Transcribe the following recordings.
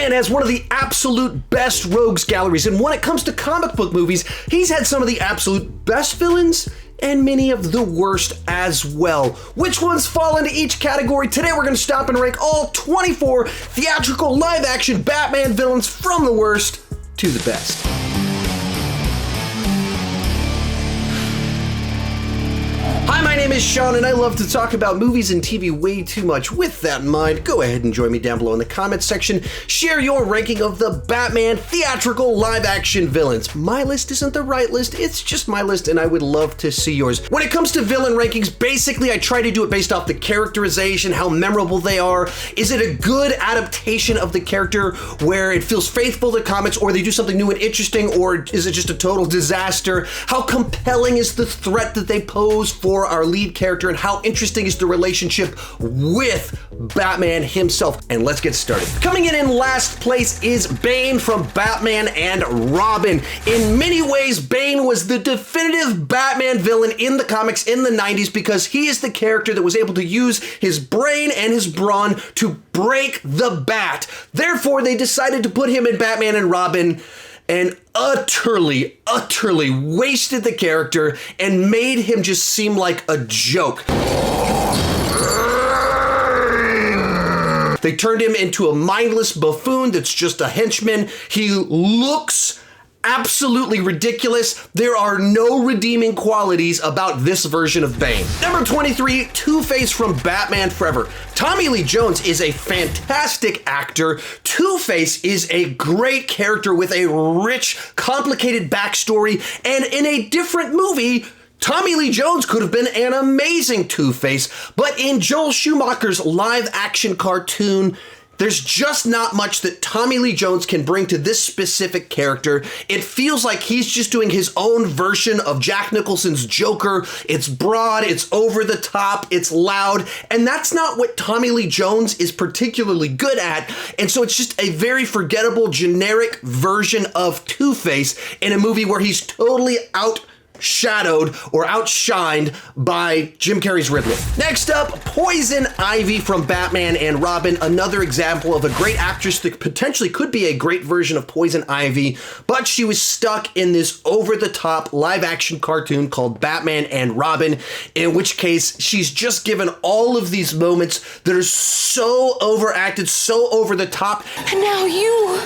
Batman has one of the absolute best rogues galleries, and when it comes to comic book movies, he's had some of the absolute best villains and many of the worst as well. Which ones fall into each category? Today we're going to stop and rank all 24 theatrical live-action Batman villains from the worst to the best. Hi, my name is Sean, and I love to talk about movies and TV way too much. With that in mind, go ahead and join me down below in the comments section. Share your ranking of the Batman theatrical live-action villains. My list isn't the right list, it's just my list, and I would love to see yours. When it comes to villain rankings, basically I try to do it based off the characterization, how memorable they are. Is it a good adaptation of the character where it feels faithful to comics, or they do something new and interesting, or is it just a total disaster? How compelling is the threat that they pose for our lead character, and how interesting is the relationship with Batman himself? And let's get started. Coming in last place is Bane from Batman and Robin. In many ways, Bane was the definitive Batman villain in the comics in the 90s because he is the character that was able to use his brain and his brawn to break the bat. Therefore, they decided to put him in Batman and Robin and utterly wasted the character and made him just seem like a joke. They turned him into a mindless buffoon that's just a henchman. He looks absolutely ridiculous. There are no redeeming qualities about this version of Bane. Number 23, Two-Face from Batman Forever. Tommy Lee Jones is a fantastic actor. Two-Face is a great character with a rich, complicated backstory, and in a different movie, Tommy Lee Jones could have been an amazing Two-Face, but in Joel Schumacher's live-action cartoon, there's just not much that Tommy Lee Jones can bring to this specific character. It feels like he's just doing his own version of Jack Nicholson's Joker. It's broad, it's over the top, it's loud, and that's not what Tommy Lee Jones is particularly good at, and so it's just a very forgettable, generic version of Two-Face in a movie where he's totally outshadowed or outshined by Jim Carrey's Riddler. Next up, Poison Ivy from Batman and Robin, another example of a great actress that potentially could be a great version of Poison Ivy, but she was stuck in this over-the-top live-action cartoon called Batman and Robin, in which case she's just given all of these moments that are so overacted, so over the top. And now you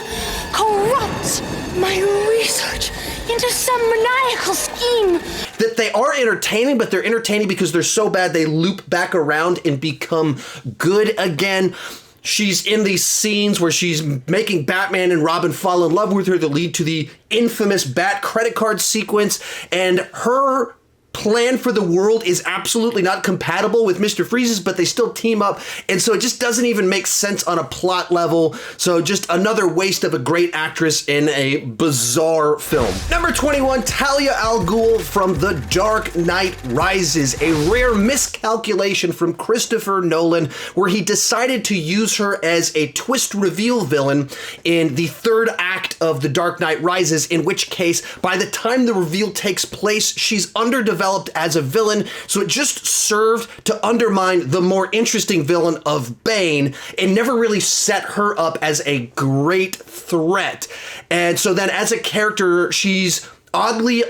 corrupt my research into some maniacal scheme. That they are entertaining, but they're entertaining because they're so bad they loop back around and become good again. She's in these scenes where she's making Batman and Robin fall in love with her that lead to the infamous Bat credit card sequence, and her plan for the world is absolutely not compatible with Mr. Freeze's, but they still team up, and so it just doesn't even make sense on a plot level. So just another waste of a great actress in a bizarre film. Number 21, Talia Al Ghul from The Dark Knight Rises, a rare miscalculation from Christopher Nolan where he decided to use her as a twist reveal villain in the third act of The Dark Knight Rises, in which case by the time the reveal takes place, she's underdeveloped as a villain, so it just served to undermine the more interesting villain of Bane and never really set her up as a great threat. And so then as a character, she's oddly,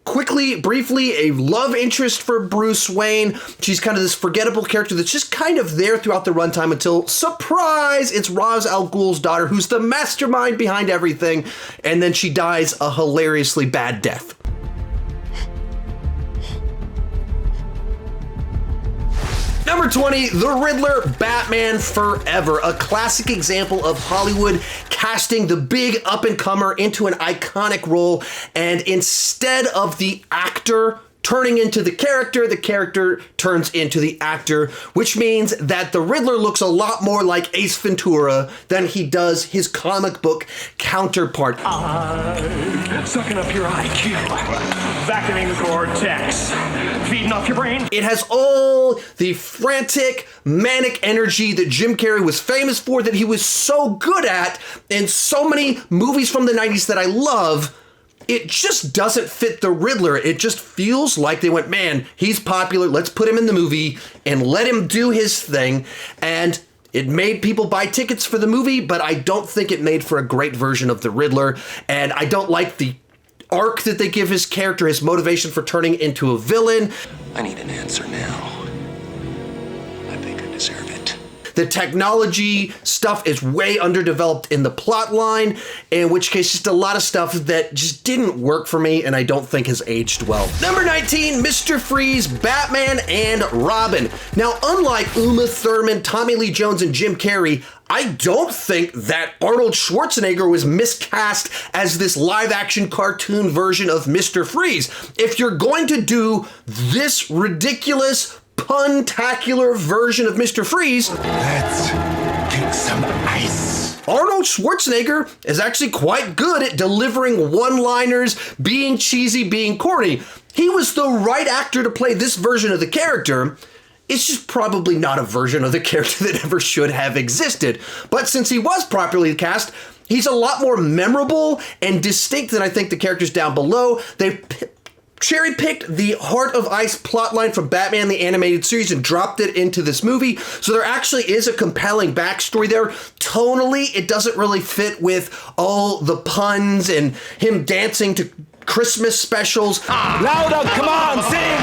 quickly, briefly, a love interest for Bruce Wayne. She's kind of this forgettable character that's just kind of there throughout the runtime until, surprise, it's Ras Al Ghul's daughter who's the mastermind behind everything, and then she dies a hilariously bad death. Number 20, The Riddler, Batman Forever, a classic example of Hollywood casting the big up-and-comer into an iconic role, and instead of the actor turning into the character turns into the actor, which means that the Riddler looks a lot more like Ace Ventura than he does his comic book counterpart. Sucking up your IQ, vacuuming the cortex, feeding off your brain. It has all the frantic, manic energy that Jim Carrey was famous for, that he was so good at in so many movies from the 90s that I love. It just doesn't fit the Riddler. It just feels like they went, man, he's popular, let's put him in the movie and let him do his thing. And It made people buy tickets for the movie, but I don't think it made for a great version of the Riddler, and I don't like the arc that they give his character, his motivation for turning into a villain. I need an answer now. I think I deserve it. The technology stuff is way underdeveloped in the plot line, in which case just a lot of stuff that just didn't work for me and I don't think has aged well. Number 19, Mr. Freeze, Batman and Robin. Now, unlike Uma Thurman, Tommy Lee Jones, and Jim Carrey, I don't think that Arnold Schwarzenegger was miscast as this live-action cartoon version of Mr. Freeze. If you're going to do this ridiculous, pun-tacular version of Mr. Freeze, Let's kick some ice. Arnold Schwarzenegger is actually quite good at delivering one-liners, being cheesy, being corny. He was the right actor to play this version of the character. It's just probably not a version of the character that ever should have existed. But since he was properly cast, he's a lot more memorable and distinct than I think the characters down below. They cherry-picked the Heart of Ice plotline from Batman the Animated Series and dropped it into this movie. So there actually is a compelling backstory there. Tonally, it doesn't really fit with all the puns and him dancing to Christmas specials. Louder, come on, sing!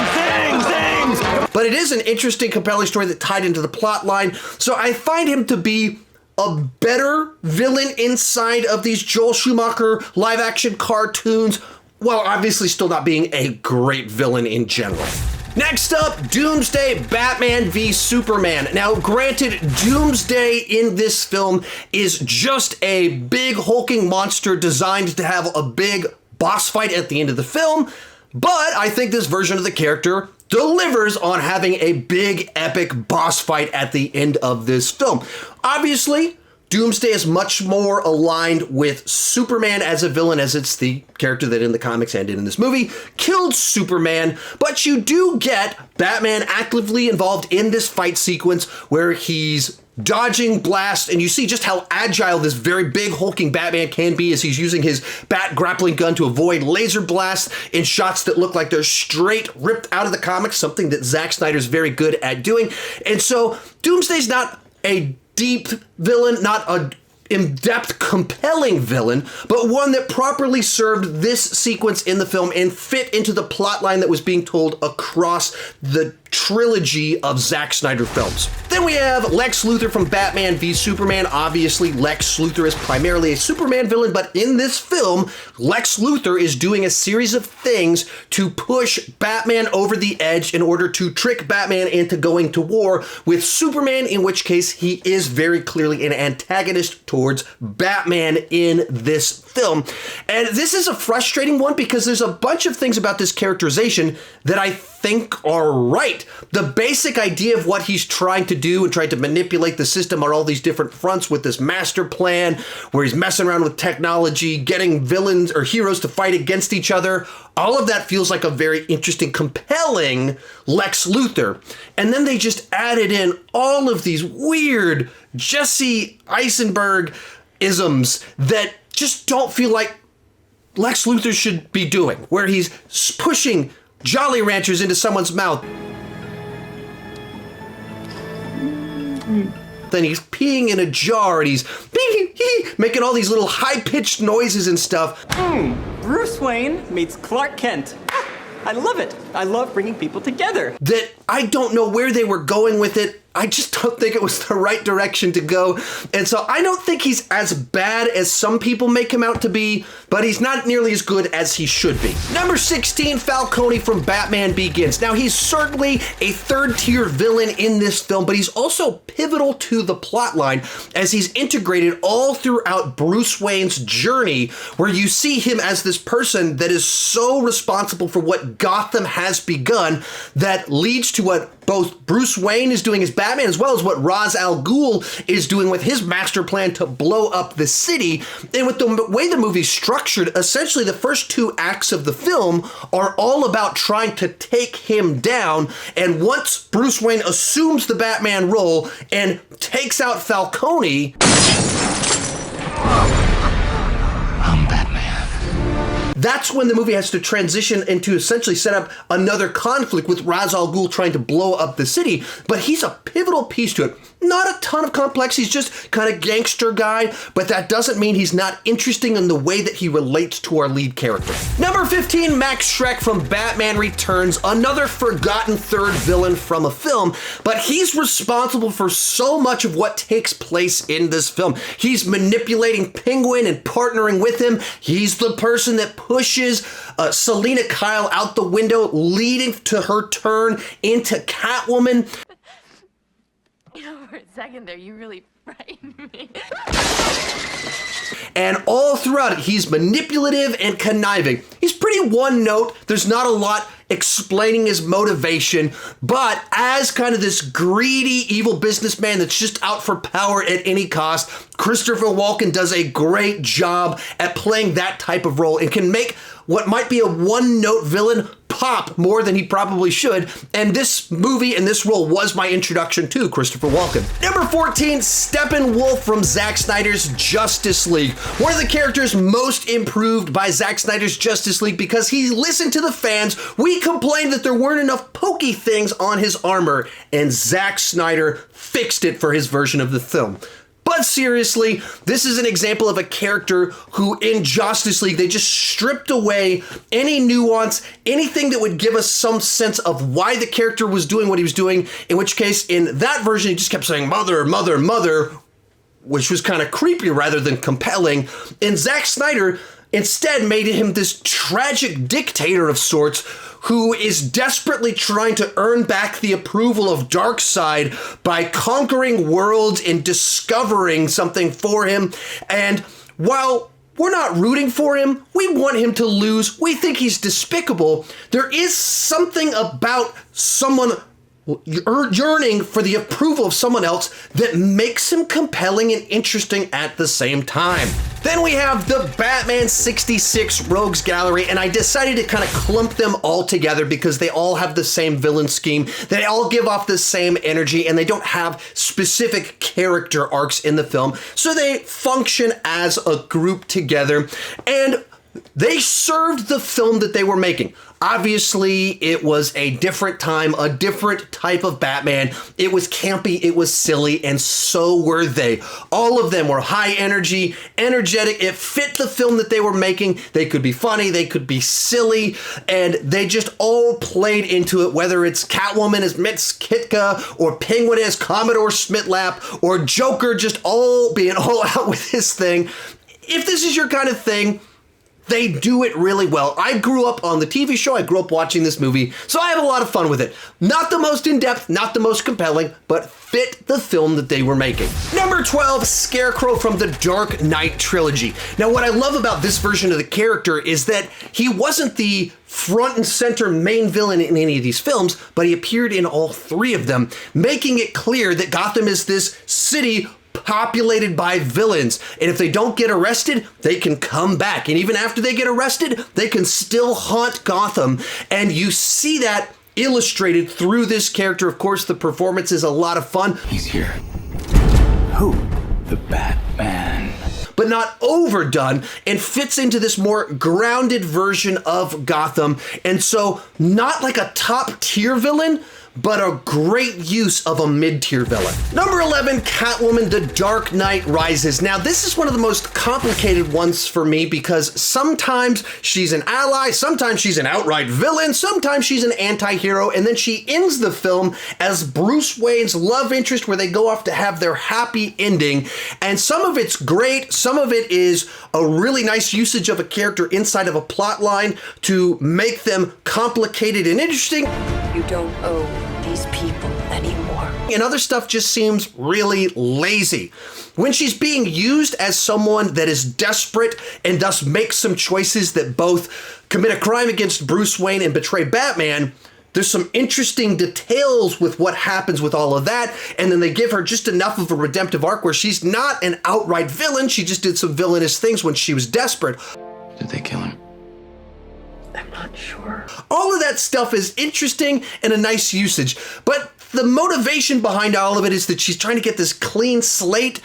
But it is an interesting, compelling story that tied into the plot line. So I find him to be a better villain inside of these Joel Schumacher live-action cartoons, while obviously still not being a great villain in general. Next up, Doomsday, Batman v Superman. Now, granted, Doomsday in this film is just a big hulking monster designed to have a big boss fight at the end of the film, but I think this version of the character delivers on having a big, epic boss fight at the end of this film. Obviously, Doomsday is much more aligned with Superman as a villain, as it's the character that in the comics and in this movie killed Superman, but you do get Batman actively involved in this fight sequence where he's dodging blasts, and you see just how agile this very big hulking Batman can be as he's using his bat grappling gun to avoid laser blasts in shots that look like they're straight ripped out of the comics, something that Zack Snyder's very good at doing. And so Doomsday's not a deep villain, not a in-depth, compelling villain, but one that properly served this sequence in the film and fit into the plot line that was being told across the trilogy of Zack Snyder films. Then we have Lex Luthor from Batman v Superman. Obviously, Lex Luthor is primarily a Superman villain, but in this film, Lex Luthor is doing a series of things to push Batman over the edge in order to trick Batman into going to war with Superman, in which case he is very clearly an antagonist towards Batman in this film. And this is a frustrating one because there's a bunch of things about this characterization that I think are right. The basic idea of what he's trying to do and trying to manipulate the system on all these different fronts with this master plan where he's messing around with technology, getting villains or heroes to fight against each other, all of that feels like a very interesting, compelling Lex Luthor. And then they just added in all of these weird Jesse Eisenberg isms that just don't feel like Lex Luthor should be doing, where he's pushing Jolly Ranchers into someone's mouth. Then he's peeing in a jar and he's making all these little high-pitched noises and stuff. Bruce Wayne meets Clark Kent. I love it. I love bringing people together. That I don't know where they were going with it. I just don't think it was the right direction to go. And so I don't think he's as bad as some people make him out to be, but he's not nearly as good as he should be. Number 16, Falcone from Batman Begins. Now, he's certainly a third-tier villain in this film, but he's also pivotal to the plotline as he's integrated all throughout Bruce Wayne's journey, where you see him as this person that is so responsible for what Gotham has begun that leads to what both Bruce Wayne is doing as Batman, as well as what Ras Al Ghul is doing with his master plan to blow up the city. And with the way the movie's structured, essentially the first two acts of the film are all about trying to take him down. And once Bruce Wayne assumes the Batman role and takes out Falcone, I'm Batman. That's when the movie has to transition into essentially set up another conflict with Ras Al Ghul trying to blow up the city, but he's a pivotal piece to it. Not a ton of complex, he's just kind of gangster guy, but that doesn't mean he's not interesting in the way that he relates to our lead character. Number 15, Max Shrek from Batman Returns, another forgotten third villain from a film, but he's responsible for so much of what takes place in this film. He's manipulating Penguin and partnering with him. He's the person that pushes Selena Kyle out the window, leading to her turn into Catwoman. You know, for a second there, you really frightened me. And all throughout it, he's manipulative and conniving. He's pretty one note. There's not a lot explaining his motivation, but as kind of this greedy, evil businessman that's just out for power at any cost, Christopher Walken does a great job at playing that type of role and can make what might be a one-note villain pop more than he probably should. And this movie and this role was my introduction to Christopher Walken. Number 14, Steppenwolf from Zack Snyder's Justice League. One of the characters most improved by Zack Snyder's Justice League because he listened to the fans. We complained that there weren't enough pokey things on his armor, and Zack Snyder fixed it for his version of the film. But seriously, this is an example of a character who in Justice League, they just stripped away any nuance, anything that would give us some sense of why the character was doing what he was doing, in which case in that version, he just kept saying mother, mother, mother, which was kind of creepy rather than compelling. And Zack Snyder instead made him this tragic dictator of sorts who is desperately trying to earn back the approval of Darkseid by conquering worlds and discovering something for him. And while we're not rooting for him, we want him to lose, we think he's despicable, there is something about someone yearning for the approval of someone else that makes him compelling and interesting at the same time. Then we have the Batman 66 Rogues Gallery, and I decided to kind of clump them all together because they all have the same villain scheme, they all give off the same energy, and they don't have specific character arcs in the film, so they function as a group together, and they served the film that they were making. Obviously, it was a different time, a different type of Batman. It was campy, it was silly, and so were they. All of them were high energy, energetic. It fit the film that they were making. They could be funny, they could be silly, and they just all played into it, whether it's Catwoman as Mitz Kitka, or Penguin as Commodore Smitlap, or Joker just all being all out with his thing. If this is your kind of thing, they do it really well. I grew up on the TV show, I grew up watching this movie, so I have a lot of fun with it. Not the most in-depth, not the most compelling, but fit the film that they were making. Number 12, Scarecrow from the Dark Knight Trilogy. Now, what I love about this version of the character is that he wasn't the front and center main villain in any of these films, but he appeared in all three of them, making it clear that Gotham is this city populated by villains, and if they don't get arrested, they can come back, and even after they get arrested, they can still haunt Gotham, and you see that illustrated through this character. Of course, the performance is a lot of fun. He's here. Who? The Batman. But not overdone, and fits into this more grounded version of Gotham, and so not like a top tier villain, but a great use of a mid-tier villain. Number 11, Catwoman, The Dark Knight Rises. Now, this is one of the most complicated ones for me because sometimes she's an ally, sometimes she's an outright villain, sometimes she's an anti-hero, and then she ends the film as Bruce Wayne's love interest where they go off to have their happy ending. And some of it's great, some of it is a really nice usage of a character inside of a plot line to make them complicated and interesting. You don't owe these people anymore. And other stuff just seems really lazy. When she's being used as someone that is desperate and thus makes some choices that both commit a crime against Bruce Wayne and betray Batman, there's some interesting details with what happens with all of that, and then they give her just enough of a redemptive arc where she's not an outright villain, she just did some villainous things when she was desperate. Did they kill him? I'm not sure. All of that stuff is interesting and a nice usage, but the motivation behind all of it is that she's trying to get this clean slate.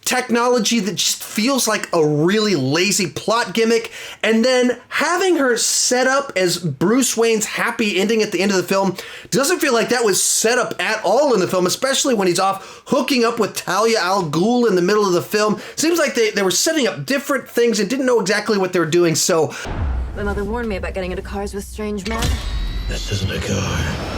technology that just feels like a really lazy plot gimmick, and then having her set up as Bruce Wayne's happy ending at the end of the film doesn't feel like that was set up at all in the film, especially when he's off hooking up with Talia Al Ghul in the middle of the film. Seems like they were setting up different things and didn't know exactly what they were doing, so... My mother warned me about getting into cars with strange men. This isn't a car.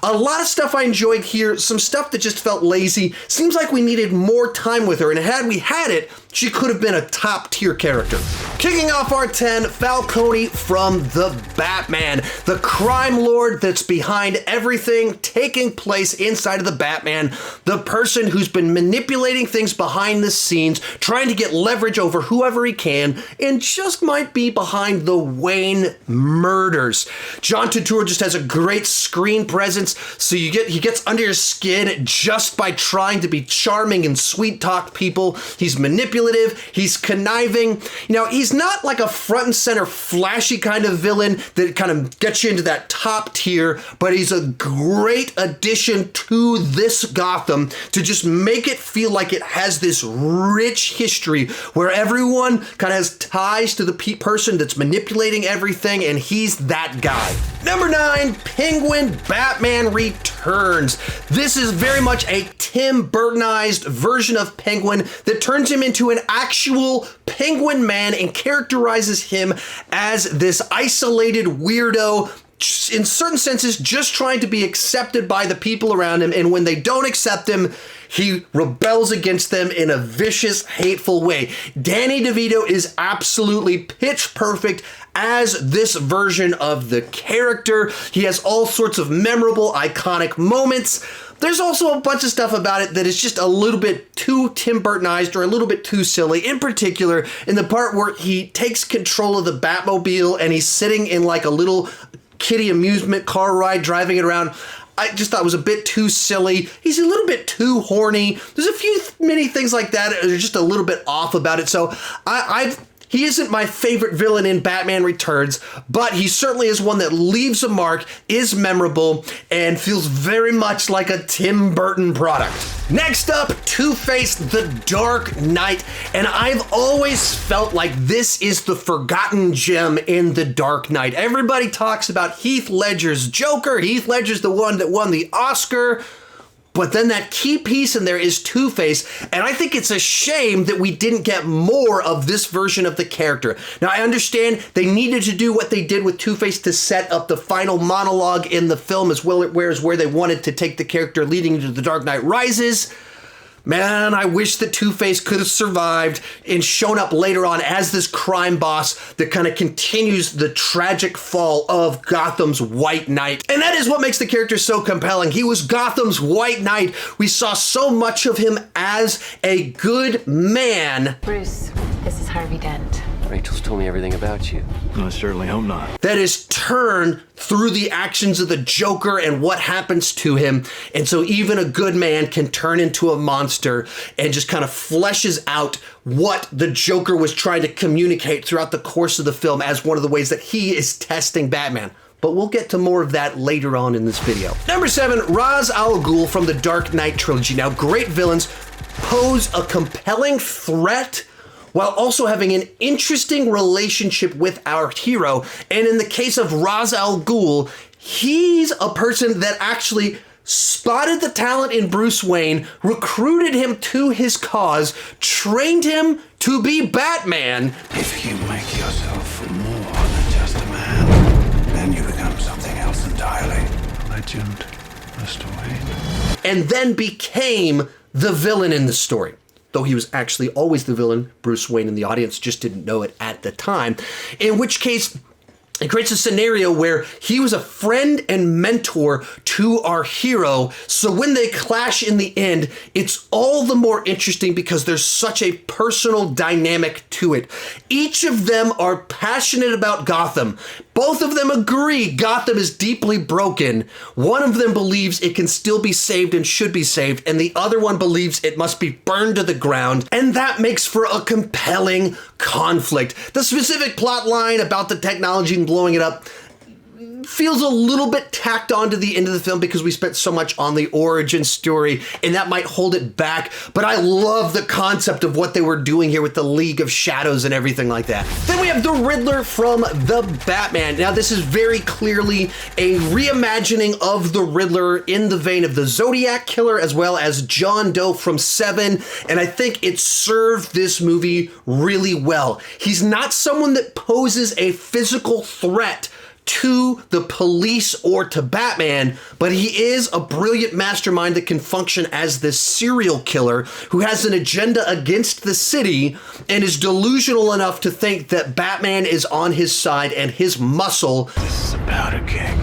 A lot of stuff I enjoyed here, some stuff that just felt lazy. Seems like we needed more time with her, and had we had it, she could have been a top tier character. Kicking off our 10, Falcone from The Batman, the crime lord that's behind everything taking place inside of the Batman, the person who's been manipulating things behind the scenes, trying to get leverage over whoever he can, and just might be behind the Wayne murders. John Turturro just has a great screen presence, so he gets under your skin just by trying to be charming and sweet talk people. He's manipulative, he's conniving. You know, he's not like a front and center flashy kind of villain that kind of gets you into that top tier, but he's a great addition to this Gotham to just make it feel like it has this rich history where everyone kind of has ties to the person that's manipulating everything, and he's that guy. Number 9, Penguin Batman Returns. This is very much a Tim Burtonized version of Penguin that turns him into an actual Penguin man and characterizes him as this isolated weirdo, in certain senses just trying to be accepted by the people around him, and when they don't accept him, he rebels against them in a vicious, hateful way. Danny DeVito is absolutely pitch perfect as this version of the character. He has all sorts of memorable, iconic moments. There's also a bunch of stuff about it that is just a little bit too Tim Burtonized or a little bit too silly. In particular, in the part where he takes control of the Batmobile and he's sitting in like a little kiddie amusement car ride, driving it around. I just thought it was a bit too silly. He's a little bit too horny. There's many things like that that are just a little bit off about it. So he isn't my favorite villain in Batman Returns, but he certainly is one that leaves a mark, is memorable, and feels very much like a Tim Burton product. Next up, Two-Face The Dark Knight, and I've always felt like this is the forgotten gem in The Dark Knight. Everybody talks about Heath Ledger's Joker. Heath Ledger's the one that won the Oscar. But then that key piece in there is Two-Face, and I think it's a shame that we didn't get more of this version of the character. Now, I understand they needed to do what they did with Two-Face to set up the final monologue in the film, as well as where they wanted to take the character leading into The Dark Knight Rises. Man, I wish that Two-Face could have survived and shown up later on as this crime boss that kind of continues the tragic fall of Gotham's White Knight. And that is what makes the character so compelling. He was Gotham's White Knight. We saw so much of him as a good man. Bruce, this is Harvey Dent. Rachel's told me everything about you. I certainly hope not. That is turned through the actions of the Joker and what happens to him. And so even a good man can turn into a monster, and just kind of fleshes out what the Joker was trying to communicate throughout the course of the film as one of the ways that he is testing Batman. But we'll get to more of that later on in this video. Number 7, Ras Al Ghul from the Dark Knight Trilogy. Now, great villains pose a compelling threat while also having an interesting relationship with our hero. And in the case of Ras Al Ghul, he's a person that actually spotted the talent in Bruce Wayne, recruited him to his cause, trained him to be Batman. If you make yourself more than just a man, then you become something else entirely. Legend, Mr. Wayne. And then became the villain in the story. Though he was actually always the villain, Bruce Wayne and the audience just didn't know it at the time. In which case, it creates a scenario where he was a friend and mentor to our hero. So when they clash in the end, it's all the more interesting because there's such a personal dynamic to it. Each of them are passionate about Gotham. Both of them agree Gotham is deeply broken. One of them believes it can still be saved and should be saved, and the other one believes it must be burned to the ground, and that makes for a compelling conflict. The specific plot line about the technology and blowing it up feels a little bit tacked on to the end of the film because we spent so much on the origin story, and that might hold it back, but I love the concept of what they were doing here with the League of Shadows and everything like that. Then we have the Riddler from The Batman. Now, this is very clearly a reimagining of the Riddler in the vein of the Zodiac Killer as well as John Doe from Seven, and I think it served this movie really well. He's not someone that poses a physical threat to the police or to Batman, but he is a brilliant mastermind that can function as this serial killer who has an agenda against the city and is delusional enough to think that Batman is on his side and his muscle. This is a powder keg,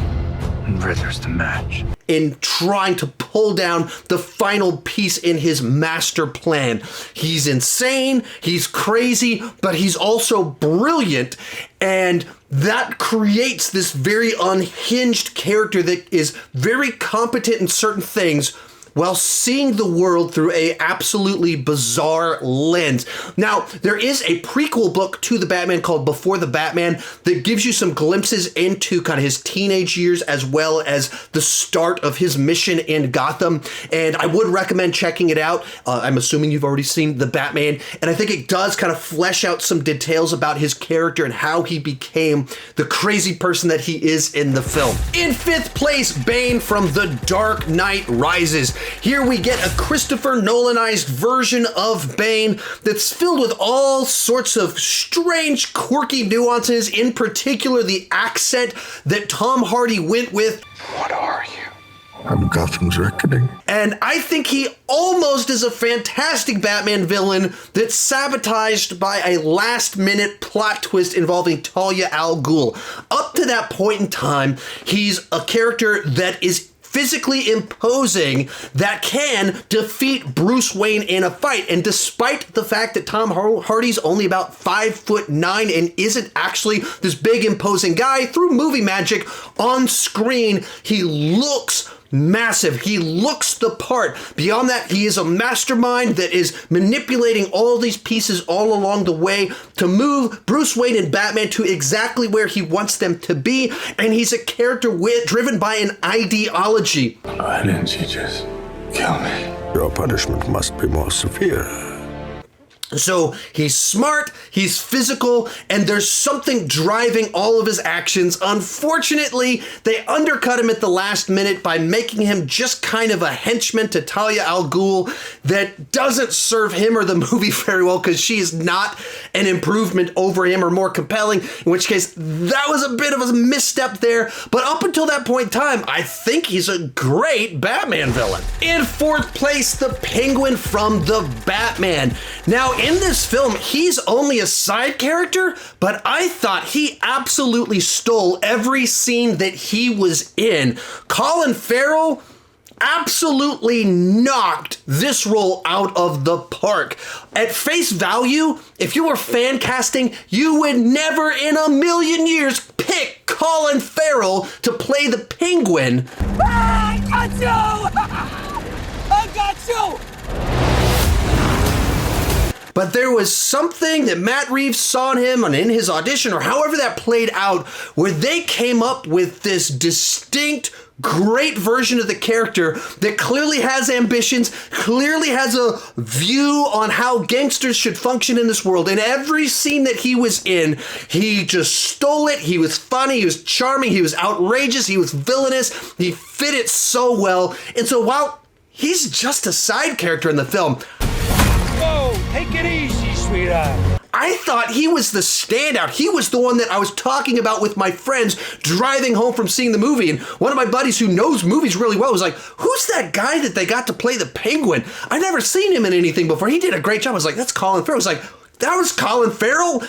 and Riddler's the match. In trying to pull down the final piece in his master plan. He's insane, he's crazy, but he's also brilliant, and that creates this very unhinged character that is very competent in certain things while seeing the world through a absolutely bizarre lens. Now, there is a prequel book to the Batman called Before the Batman that gives you some glimpses into kind of his teenage years as well as the start of his mission in Gotham, and I would recommend checking it out. I'm assuming you've already seen The Batman, and I think it does kind of flesh out some details about his character and how he became the crazy person that he is in the film. In fifth place, Bane from The Dark Knight Rises. Here we get a Christopher Nolanized version of Bane that's filled with all sorts of strange, quirky nuances, in particular the accent that Tom Hardy went with. What are you? I'm Gotham's reckoning. And I think he almost is a fantastic Batman villain that's sabotaged by a last-minute plot twist involving Talia Al Ghul. Up to that point in time, he's a character that is physically imposing that can defeat Bruce Wayne in a fight. And despite the fact that Tom Hardy's only about 5'9" and isn't actually this big imposing guy, through movie magic on screen, he looks massive. He looks the part. Beyond that, he is a mastermind that is manipulating all these pieces all along the way to move Bruce Wayne and Batman to exactly where he wants them to be. And he's a character driven by an ideology. Why didn't you just kill me? Your punishment must be more severe. So he's smart, he's physical, and there's something driving all of his actions. Unfortunately, they undercut him at the last minute by making him just kind of a henchman to Talia Al Ghul that doesn't serve him or the movie very well because she is not an improvement over him or more compelling, in which case that was a bit of a misstep there. But up until that point in time, I think he's a great Batman villain. In fourth place, the Penguin from The Batman. Now, in this film, he's only a side character, but I thought he absolutely stole every scene that he was in. Colin Farrell absolutely knocked this role out of the park. At face value, if you were fan casting, you would never in a million years pick Colin Farrell to play the Penguin. I got you! I got you! But there was something that Matt Reeves saw in him and in his audition, or however that played out, where they came up with this distinct, great version of the character that clearly has ambitions, clearly has a view on how gangsters should function in this world. In every scene that he was in, he just stole it. He was funny, he was charming, he was outrageous, he was villainous. He fit it so well. And so while he's just a side character in the film, whoa, take it easy, sweetheart. I thought he was the standout. He was the one that I was talking about with my friends driving home from seeing the movie. And one of my buddies who knows movies really well was like, who's that guy that they got to play the Penguin? I've never seen him in anything before. He did a great job. I was like, that's Colin Farrell. I was like, that was Colin Farrell?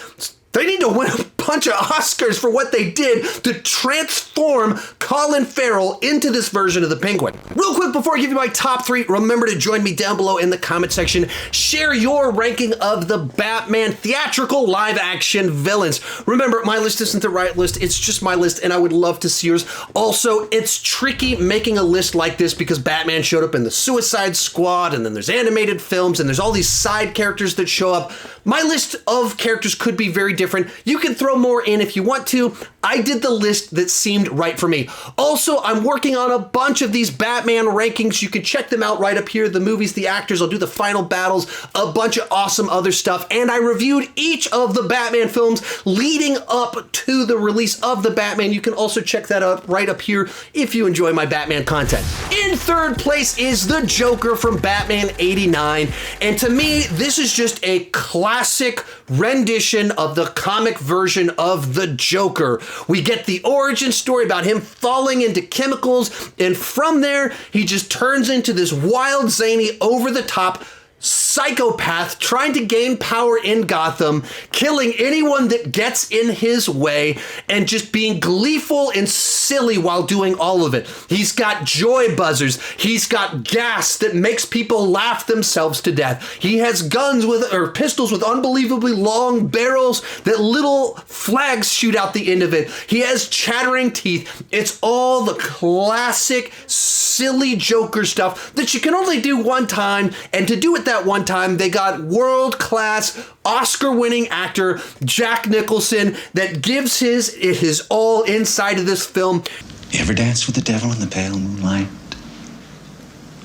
They need to win a bunch of Oscars for what they did to transform Colin Farrell into this version of the Penguin. Real quick, before I give you my top 3, remember to join me down below in the comment section. Share your ranking of the Batman theatrical live-action villains. Remember, my list isn't the right list. It's just my list, and I would love to see yours. Also, it's tricky making a list like this because Batman showed up in the Suicide Squad, and then there's animated films, and there's all these side characters that show up. My list of characters could be very different. You can throw throw more in if you want to. I did the list that seemed right for me. Also, I'm working on a bunch of these Batman rankings. You can check them out right up here. The movies, the actors, I'll do the final battles, a bunch of awesome other stuff. And I reviewed each of the Batman films leading up to the release of the Batman. You can also check that out right up here if you enjoy my Batman content. In third place is the Joker from Batman 89. And to me, this is just a classic rendition of the comic version of the Joker. We get the origin story about him falling into chemicals, and from there, he just turns into this wild, zany, over-the-top psychopath trying to gain power in Gotham, killing anyone that gets in his way, and just being gleeful and silly while doing all of it. He's got joy buzzers. He's got gas that makes people laugh themselves to death. He has guns or pistols with unbelievably long barrels that little flags shoot out the end of it. He has chattering teeth. It's all the classic silly Joker stuff that you can only do one time, and to do it that one time, they got world-class, Oscar-winning actor Jack Nicholson that gives his all inside of this film. You ever dance with the devil in the pale moonlight?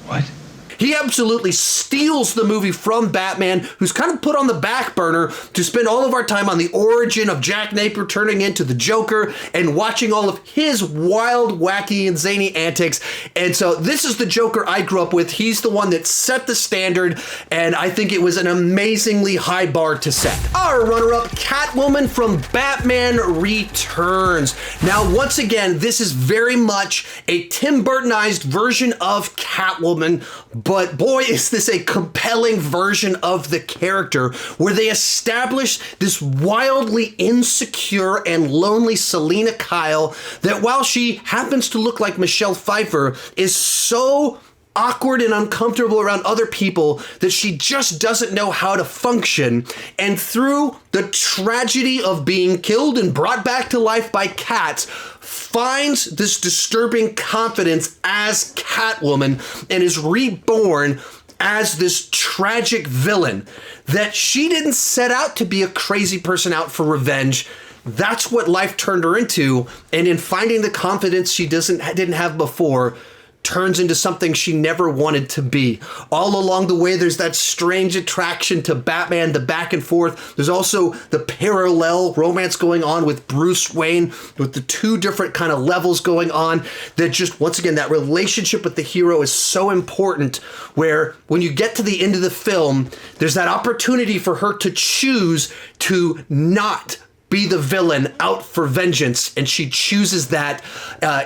What? He absolutely steals the movie from Batman, who's kind of put on the back burner to spend all of our time on the origin of Jack Napier turning into the Joker and watching all of his wild, wacky, and zany antics. And so this is the Joker I grew up with. He's the one that set the standard, and I think it was an amazingly high bar to set. Our runner-up, Catwoman from Batman Returns. Now, once again, this is very much a Tim Burtonized version of Catwoman, but boy, is this a compelling version of the character where they establish this wildly insecure and lonely Selina Kyle that while she happens to look like Michelle Pfeiffer, is so awkward and uncomfortable around other people that she just doesn't know how to function. And through the tragedy of being killed and brought back to life by cats, finds this disturbing confidence as Catwoman and is reborn as this tragic villain that she didn't set out to be a crazy person out for revenge. That's what life turned her into, and in finding the confidence she didn't have before, turns into something she never wanted to be. All along the way, there's that strange attraction to Batman, the back and forth. There's also the parallel romance going on with Bruce Wayne, with the two different kind of levels going on that just, once again, that relationship with the hero is so important, where when you get to the end of the film, there's that opportunity for her to choose to not be the villain out for vengeance, and she chooses that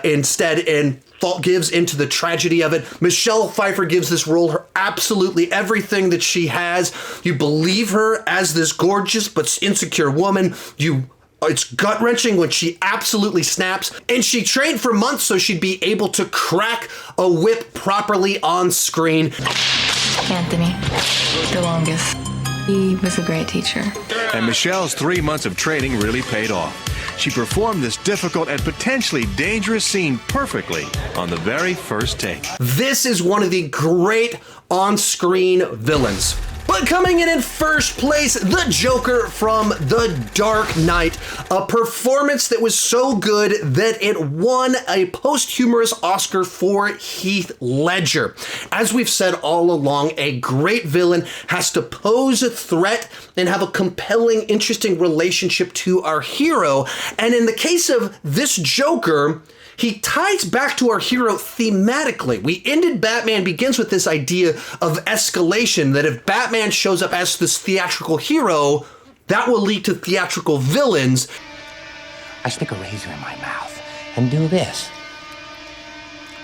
instead and gives into the tragedy of it. Michelle Pfeiffer gives this role her absolutely everything that she has. You believe her as this gorgeous but insecure woman. It's gut-wrenching when she absolutely snaps, and she trained for months so she'd be able to crack a whip properly on screen. Anthony, the longest. He was a great teacher. And Michelle's 3 months of training really paid off. She performed this difficult and potentially dangerous scene perfectly on the very first take. This is one of the great on-screen villains. But coming in first place, the Joker from The Dark Knight, a performance that was so good that it won a posthumous Oscar for Heath Ledger. As we've said all along, a great villain has to pose a threat and have a compelling, interesting relationship to our hero. And in the case of this Joker, he ties back to our hero thematically. We ended Batman Begins with this idea of escalation, that if Batman shows up as this theatrical hero, that will lead to theatrical villains. I stick a razor in my mouth and do this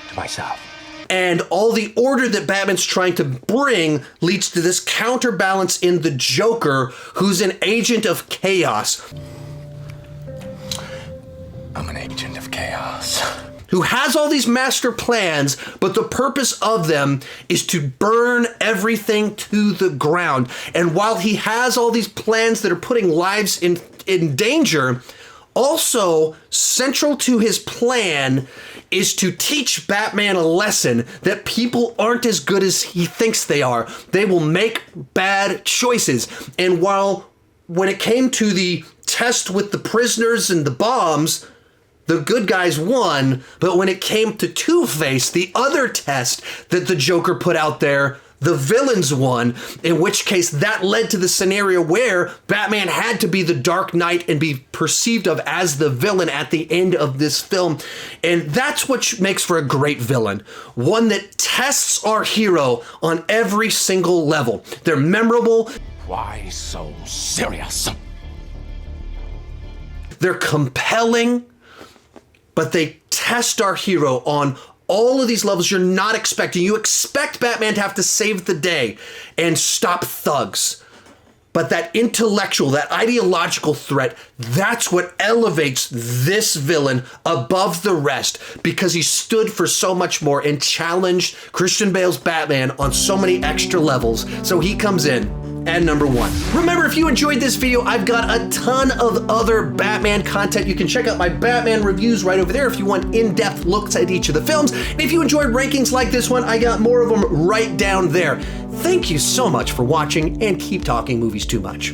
to myself. And all the order that Batman's trying to bring leads to this counterbalance in the Joker, who's an agent of chaos. I'm an agent of chaos. Who has all these master plans, but the purpose of them is to burn everything to the ground. And while he has all these plans that are putting lives in danger, also central to his plan is to teach Batman a lesson that people aren't as good as he thinks they are. They will make bad choices. And when it came to the test with the prisoners and the bombs, the good guys won. But when it came to Two-Face, the other test that the Joker put out there, the villains won, in which case that led to the scenario where Batman had to be the Dark Knight and be perceived of as the villain at the end of this film. And that's what makes for a great villain. One that tests our hero on every single level. They're memorable. Why so serious? They're compelling, but they test our hero on all of these levels you're not expecting. You expect Batman to have to save the day and stop thugs. But that intellectual, that ideological threat, that's what elevates this villain above the rest, because he stood for so much more and challenged Christian Bale's Batman on so many extra levels. So he comes in at number 1. Remember, if you enjoyed this video, I've got a ton of other Batman content. You can check out my Batman reviews right over there if you want in-depth looks at each of the films. And if you enjoyed rankings like this one, I got more of them right down there. Thank you so much for watching, and keep talking movies too much.